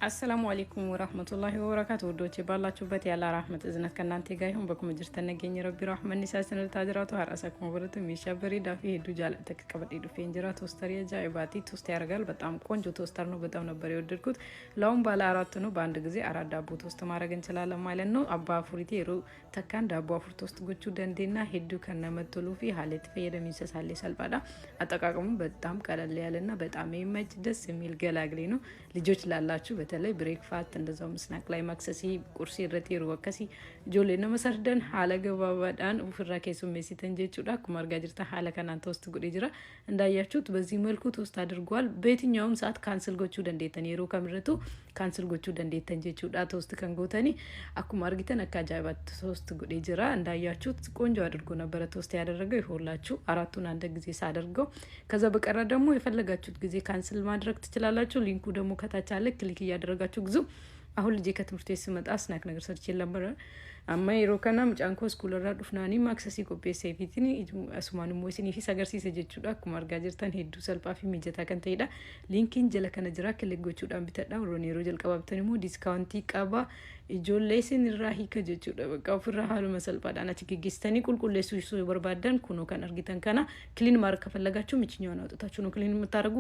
አሰላሙ አለይኩም ወራህመቱላሂ ወበረካቱ ወዶቼ ባላችሁበት ያለ ረህመት እዝነት ከናንተ ጋር ይሁን በኩም ጅርተ ነገኝ ረቢ ረህመን ንሳስን ታጅራቱ ሀራሰኩም ወበረቱ ሚሻበሪ ዳፊ ሄዱ ጃለ ተከከበዲ ዱፌ እንጀራ ቶስተር የጃይባቲ ቶስት ያደርጋል። በጣም ቆንጆ ቶስተር ነው። በጣም ነበር የወደድኩት። ላውን ባለ አራት ነው። በአንድ ጊዜ አራት ዳቦ ቶስት ማድረግ እንችላለን ማለት ነው። አባ ፉሪቴ ሩ ተካን ዳቦ አፉር ቶስት ጎቹ ደንዴና ሄዱ ከነመተሉ ፊ ሀለት ፈየደ ሚንሰሳሌ ሰልባዳ አጠቃቀሙ በጣም ቀለል ያለና በጣም የሚመች ደስ የሚል ገላግሌ ነው። ልጆች ላላችሁ በተለይ ብሬክፋስት እንደዛው ስናክ ላይ ማክሰሲ ቁርሲ ረቴሩ ወከሲ ጆሌ ነው መሰርደን ሀለ ገባባዳን ውፍራ ከሱ ሜሲተን ጀቹዳ ኩማርጋ ጅርታ ሀለ ከናንተ ውስጥ ጉድ ይጅራ እንዳያችሁት በዚህ መልኩ ቶስት አድርጓል። በየትኛውም ሰዓት ካንስል ጎቹ ደንዴተን የሩ ከምረቱ ካንስል ጎቹ ደንዴተን ጀቹዳ ቶስት ከንጎተኒ አኩማርጊተን አካጃባት ቶስት ጉድ ይጅራ እንዳያችሁት ቆንጆ አድርጎ ነበር ቶስት ያደረገው። ይሆላችሁ አራቱን አንድ ጊዜ ሳደርገው ከዛ በቀራ ደግሞ የፈለጋችሁት ጊዜ ካንስል ማድረግ ትችላላችሁ። ሊንኩ ደግሞ ከታች አለ። ክሊክ እያደረጋችሁ ግዙ። አሁን ልጄ ከትምህርት ቤት ስመጣ ስናክ ነገር ሰርቼ ነበር። አማ ይሮከና ምጫንኮ ስኩለራ ዱፍናኒ ማክሰሲ ኮፒ ሴፊቲኒ አስማኑ ሞሲኒ ፊ ሰገርሲሰ ጀቹዳ ኩማርጋ ጅርተን ሄዱ ሰልጳፊ ሚጀታ ከንተይዳ ሊንኪን ጀለ ከነጅራ ክልጎቹዳን ቢተዳ ሮኔሮ ጀልቀባብተን ሞ ዲስካውንቲ ቀባ ኢጆሌሲን ራሂ ከጀቹዳ በቃ ፍራ ሀሉ መሰልጳዳና ችግጊስተኒ ቁልቁሌሱ ሱ በርባደን ኩኖ ከን አርጊተን ከና ክሊን ማር ከፈለጋችሁ ምችኛውን አውጥታችሁ ነው ክሊን የምታረጉ።